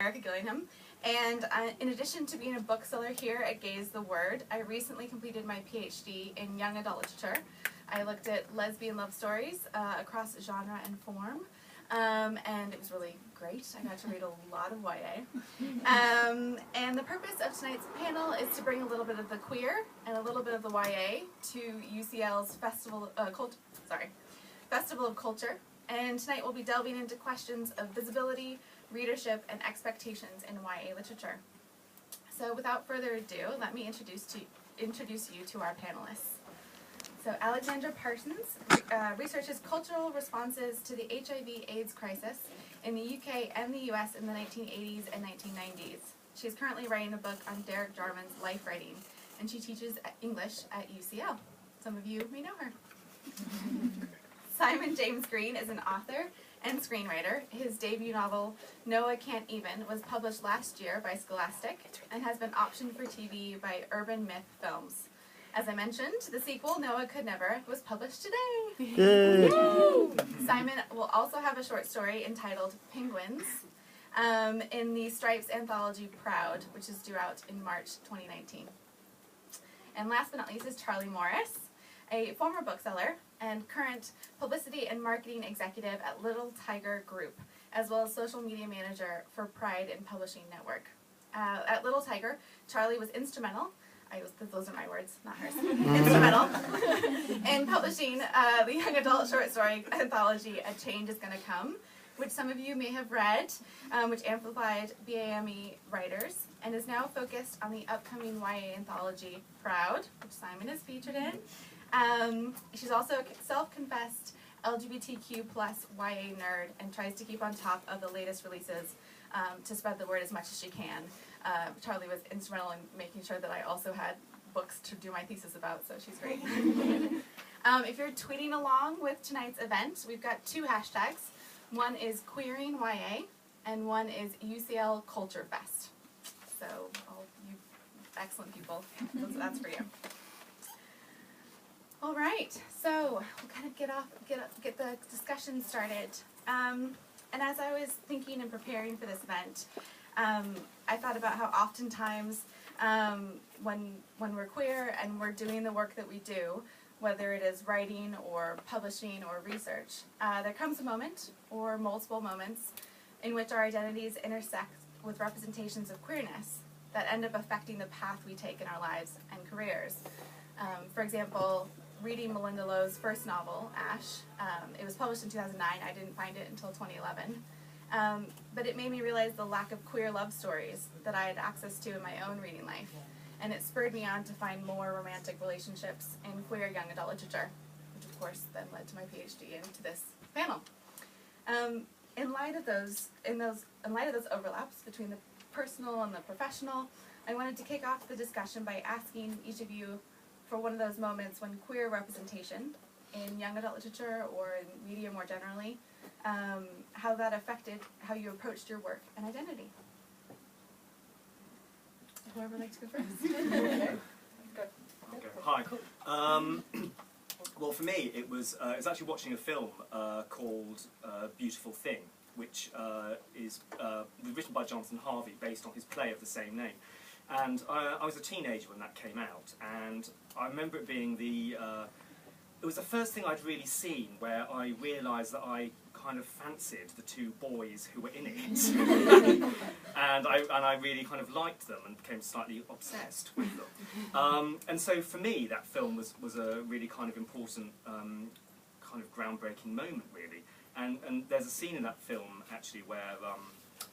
Erica Gillingham, and in addition to being a bookseller here at Gaze the Word, I recently completed my PhD in young adult literature. I looked at lesbian love stories across genre and form, and it was really great. I got to read a lot of YA. And the purpose of tonight's panel is to bring a little bit of the queer and a little bit of the YA to UCL's Festival of Culture. And tonight we'll be delving into questions of visibility, readership, and expectations in YA literature. So without further ado, let me introduce you to our panelists. So Alexandra Parsons researches cultural responses to the HIV/AIDS crisis in the UK and the US in the 1980s and 1990s. She's currently writing a book on Derek Jarman's life writing, and she teaches English at UCL. Some of you may know her. Simon James Green is an author and screenwriter. His debut novel, Noah Can't Even, was published last year by Scholastic and has been optioned for TV by Urban Myth Films. As I mentioned, the sequel, Noah Could Never, was published today. Yay! Simon will also have a short story entitled Penguins in the Stripes anthology Proud, which is due out in March 2019. And last but not least is Charlie Morris, a former bookseller and current publicity and marketing executive at Little Tiger Group, as well as social media manager for Pride and Publishing Network. At Little Tiger, Charlie was instrumental, those are my words, not hers, instrumental in publishing the young adult short story anthology A Change Is Gonna Come, which some of you may have read, which amplified BAME writers, and is now focused on the upcoming YA anthology Proud, which Simon is featured in. She's also a self-confessed LGBTQ+ YA nerd and tries to keep on top of the latest releases to spread the word as much as she can. Charlie was instrumental in making sure that I also had books to do my thesis about, so she's great. If you're tweeting along with tonight's event, we've got two hashtags. One is Queering YA, and one is UCL Culture Fest. So, all you excellent people, that's for you. All right, so we'll kind of get the discussion started. And as I was thinking and preparing for this event, I thought about how oftentimes when we're queer and we're doing the work that we do, whether it is writing or publishing or research, there comes a moment or multiple moments in which our identities intersect with representations of queerness that end up affecting the path we take in our lives and careers. For example, reading Melinda Lowe's first novel, Ash, it was published in 2009. I didn't find it until 2011. But it made me realize the lack of queer love stories that I had access to in my own reading life. And it spurred me on to find more romantic relationships in queer young adult literature, which of course then led to my PhD and to this panel. In light of those overlaps between the personal and the professional, I wanted to kick off the discussion by asking each of you for one of those moments when queer representation in young adult literature or in media more generally, how that affected how you approached your work and identity. Whoever likes to go first. Okay. Hi. Well, for me, it was actually watching a film called Beautiful Thing, which was written by Jonathan Harvey, based on his play of the same name. And I was a teenager when that came out, and I remember it being it was the first thing I'd really seen where I realised that I kind of fancied the two boys who were in it. and I really kind of liked them and became slightly obsessed with them. And so for me, that film was a really kind of important, kind of groundbreaking moment, really. And there's a scene in that film, actually, where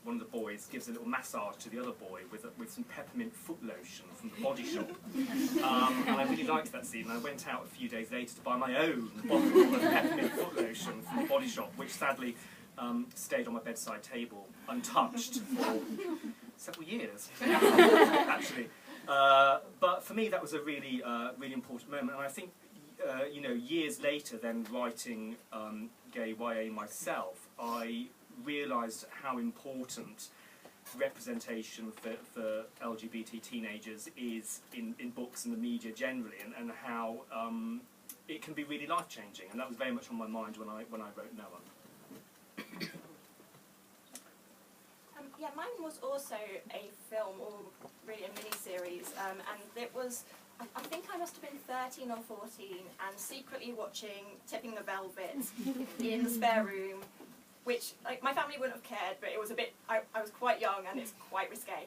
one of the boys gives a little massage to the other boy with some peppermint foot lotion from the Body Shop. And I really liked that scene, and I went out a few days later to buy my own bottle of peppermint foot lotion from the Body Shop, which sadly stayed on my bedside table untouched for several years, actually. But for me, that was a really, really important moment, and I think, years later, then writing gay YA myself, I realised how important representation for LGBT teenagers is in books and the media generally, and how it can be really life-changing, and that was very much on my mind when I wrote Noah. Yeah, mine was also a film, or really a mini-series, and it was, I think I must have been 13 or 14, and secretly watching Tipping the Velvet in the spare room, which, like, my family wouldn't have cared, but it was a bit, I was quite young and it's quite risque.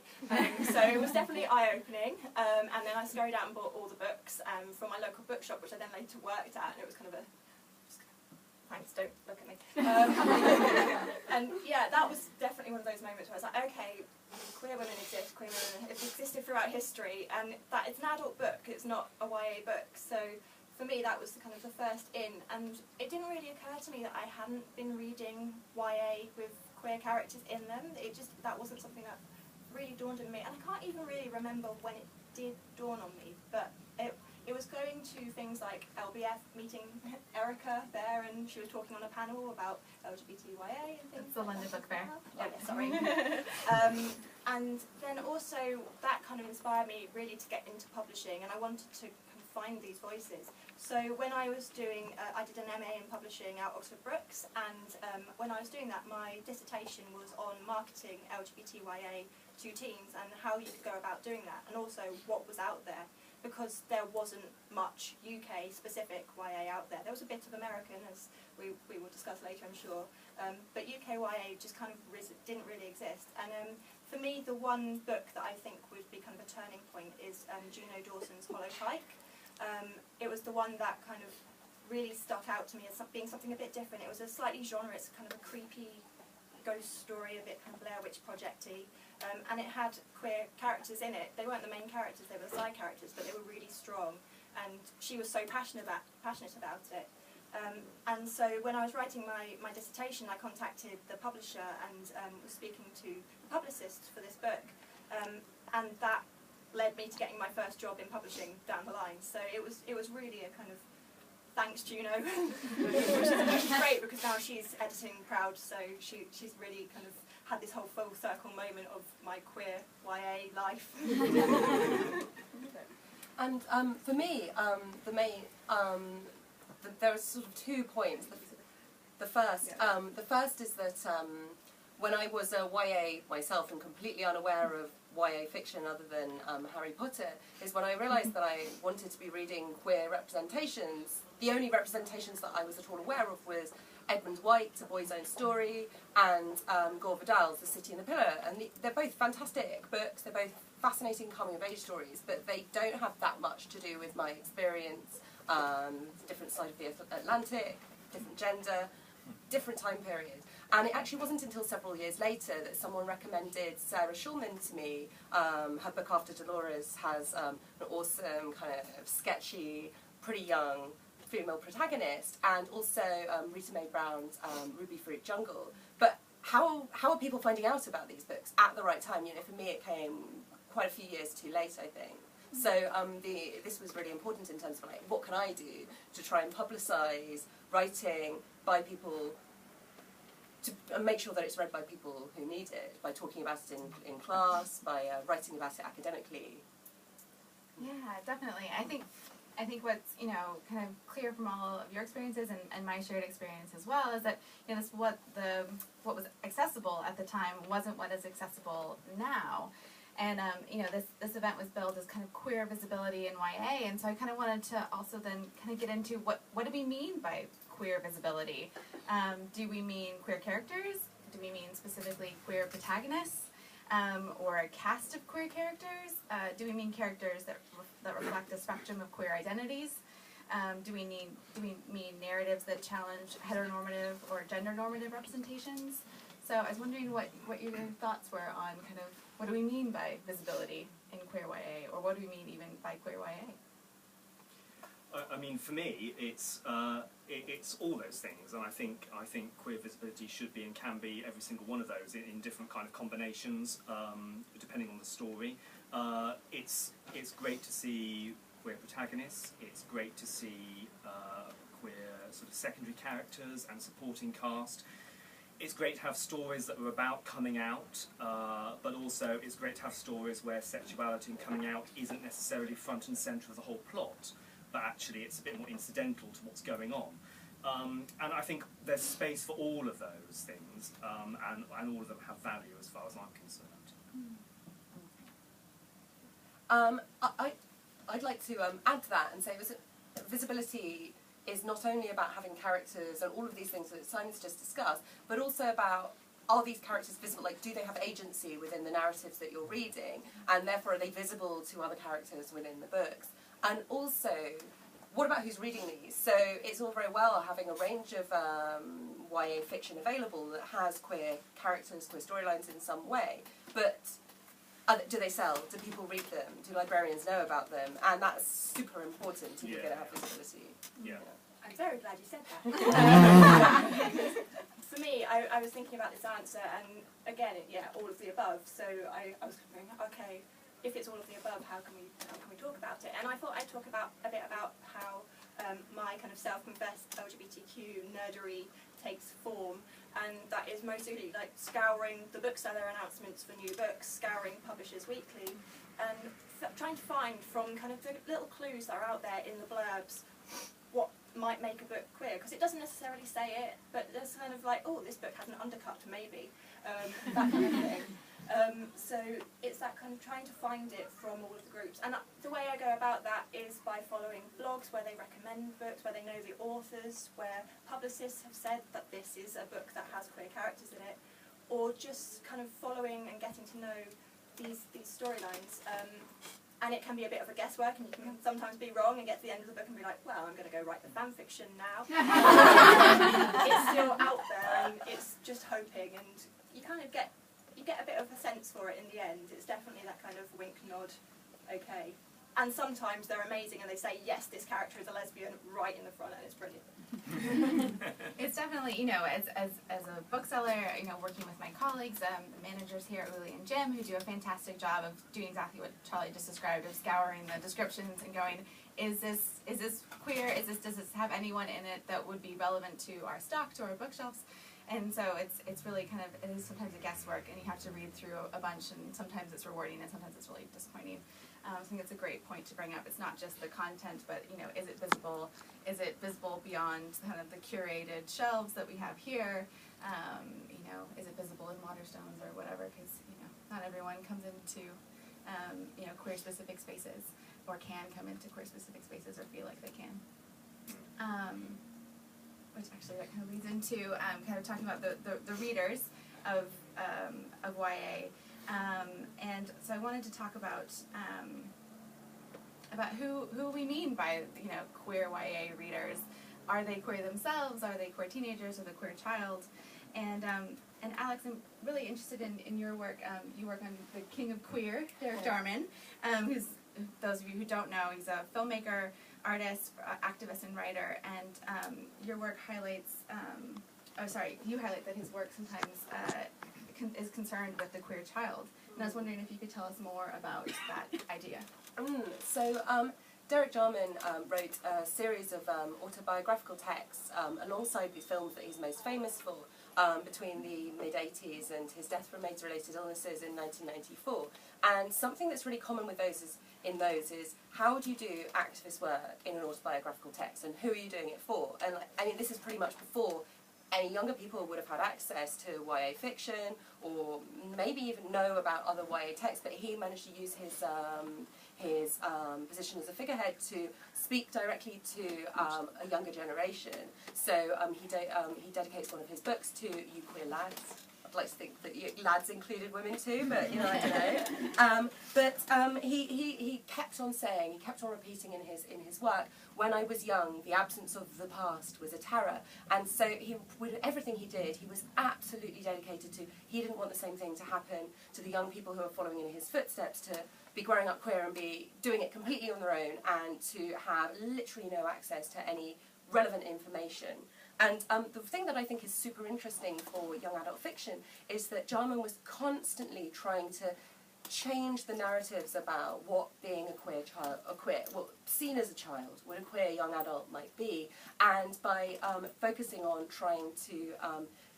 So it was definitely eye-opening, and then I scurried out and bought all the books from my local bookshop, which I then later worked at, and it was kind of a, thanks, don't look at me. And yeah, that was definitely one of those moments where I was like, okay, queer women exist, queer women have existed throughout history, and that it's an adult book, it's not a YA book, so for me that was kind of the first in, and it didn't really occur to me that I hadn't been reading YA with queer characters in them. It just, that wasn't something that really dawned on me, and I can't even really remember when it did dawn on me, but it was going to things like LBF, meeting Erica there, and she was talking on a panel about LGBTYA and things. It's the London Book Fair. Oh, yeah, sorry. And then also that kind of inspired me really to get into publishing, and I wanted to find these voices. So when I was doing, I did an MA in publishing at Oxford Brookes, and when I was doing that, my dissertation was on marketing LGBTYA to teens and how you could go about doing that, and also what was out there, because there wasn't much UK specific YA out there. There was a bit of American, as we will discuss later, I'm sure, but UK YA just kind of didn't really exist. And for me, the one book that I think would be kind of a turning point is Juno Dawson's Hollow Pike. It was the one that kind of really stuck out to me as being something a bit different. It was a slightly genre, it's kind of a creepy ghost story, a bit kind of Blair Witch Project-y, and it had queer characters in it. They weren't the main characters, they were the side characters, but they were really strong, and she was so passionate about it. And so when I was writing my dissertation, I contacted the publisher and was speaking to the publicist for this book, and that led me to getting my first job in publishing down the line. So it was really a kind of thanks, Juno, which is great because now she's editing Proud, so she's really kind of had this whole full circle moment of my queer YA life. And for me, there are sort of 2 points. The first is that when I was a YA myself and completely unaware of YA fiction other than Harry Potter, is when I realised that I wanted to be reading queer representations. The only representations that I was at all aware of was Edmund White's A Boy's Own Story and Gore Vidal's The City and the Pillar, and they're both fantastic books, they're both fascinating coming-of-age stories, but they don't have that much to do with my experience, different side of the Atlantic, different gender, different time period. And it actually wasn't until several years later that someone recommended Sarah Schulman to me. Her book After Dolores has an awesome, kind of sketchy, pretty young female protagonist, and also Rita Mae Brown's Ruby Fruit Jungle. But how are people finding out about these books at the right time? You know, for me it came quite a few years too late, I think. So this was really important in terms of, like, what can I do to try and publicise writing by people, to make sure that it's read by people who need it, by talking about it in class, by writing about it academically. Yeah, definitely. I think what's, you know, kind of clear from all of your experiences and my shared experience as well is that, you know, what was accessible at the time wasn't what is accessible now. And you know, this event was billed as kind of queer visibility in YA, and so I kind of wanted to also then kind of get into what do we mean by queer visibility? Do we mean queer characters? Do we mean specifically queer protagonists, or a cast of queer characters? Do we mean characters that reflect a spectrum of queer identities? Do we mean narratives that challenge heteronormative or gender normative representations? So I was wondering what your thoughts were on kind of what do we mean by visibility in queer YA, or what do we mean even by queer YA? I mean, for me, it's all those things, and I think queer visibility should be and can be every single one of those in different kind of combinations, depending on the story. It's great to see queer protagonists. It's great to see queer sort of secondary characters and supporting cast. It's great to have stories that are about coming out, but also it's great to have stories where sexuality and coming out isn't necessarily front and centre of the whole plot, but actually it's a bit more incidental to what's going on. And I think there's space for all of those things, and all of them have value as far as I'm concerned. I'd like to add to that and say visibility is not only about having characters and all of these things that Simon's just discussed, but also about, are these characters visible? Like, do they have agency within the narratives that you're reading? And therefore, are they visible to other characters within the books? And also, what about who's reading these? So it's all very well having a range of YA fiction available that has queer characters, queer storylines in some way, but do they sell? Do people read them? Do librarians know about them? And that's super important if you're going to have visibility. Yeah. I'm very glad you said that. For me, I was thinking about this answer, and again, all of the above. So I was going, okay, if it's all of the above, how can we talk about it? And I thought I'd talk a bit about how my kind of self-confessed LGBTQ nerdery takes form, and that is mostly like scouring the bookseller announcements for new books, scouring Publishers Weekly, and trying to find from kind of the little clues that are out there in the blurbs what might make a book queer, because it doesn't necessarily say it, but there's kind of like, oh, this book has an undercut, maybe, that kind of thing. So it's that kind of trying to find it from all of the groups. And the way I go about that is by following blogs where they recommend books, where they know the authors, where publicists have said that this is a book that has queer characters in it, or just kind of following and getting to know these storylines. And it can be a bit of a guesswork, and you can sometimes be wrong and get to the end of the book and be like, well, I'm going to go write the fan fiction now. It's still out there, and it's just hoping, and you kind of get a bit of a sense for it in the end. It's definitely that kind of wink, nod, okay. And sometimes they're amazing and they say, yes, this character is a lesbian right in the front, and it's brilliant. It's definitely, as a bookseller, working with my colleagues, the managers here, Uli and Jim, who do a fantastic job of doing exactly what Charlie just described, of scouring the descriptions and going, is this queer? Does this have anyone in it that would be relevant to our stock, to our bookshelves? And so it's really kind of, it is sometimes a guesswork, and you have to read through a bunch, and sometimes it's rewarding and sometimes it's really disappointing. I think it's a great point to bring up. It's not just the content, but is it visible? Is it visible beyond kind of the curated shelves that we have here? Is it visible in Waterstones or whatever? Because not everyone comes into queer specific spaces, or can come into queer specific spaces, or feel like they can. Which actually that kind of leads into kind of talking about the readers of YA. And so I wanted to talk about who we mean by queer YA readers. Are they queer themselves? Are they queer teenagers or the queer child? And Alex, I'm really interested in your work. You work on the King of Queer, Derek Jarman, who's, those of you who don't know, he's a filmmaker, artist, activist, and writer. And your work highlights. You highlight that his work sometimes is concerned with the queer child. And I was wondering if you could tell us more about that idea. Derek Jarman wrote a series of autobiographical texts alongside the films that he's most famous for between the mid-80s and his death from AIDS-related illnesses in 1994. And something that's really common with those is how do you do activist work in an autobiographical text, and who are you doing it for? And this is pretty much before any younger people would have had access to YA fiction, or maybe even know about other YA texts, but he managed to use his position as a figurehead to speak directly to a younger generation. So he dedicates one of his books to you queer lads. I'd like to think that lads included women too, but I don't know. He kept on saying, he kept on repeating in his work, when I was young, the absence of the past was a terror. And so with everything he did, he was absolutely dedicated to, he didn't want the same thing to happen to the young people who are following in his footsteps, to be growing up queer and be doing it completely on their own, and to have literally no access to any relevant information. And the thing that I think is super interesting for young adult fiction is that Jarman was constantly trying to change the narratives about what being seen as a child, what a queer young adult might be, and by focusing on trying to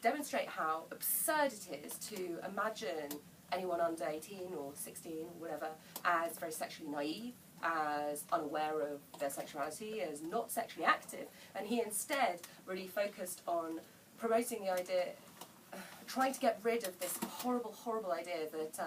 demonstrate how absurd it is to imagine anyone under 18 or 16 or whatever as very sexually naive, as unaware of their sexuality, as not sexually active, and he instead really focused on promoting the idea, trying to get rid of this horrible, horrible idea that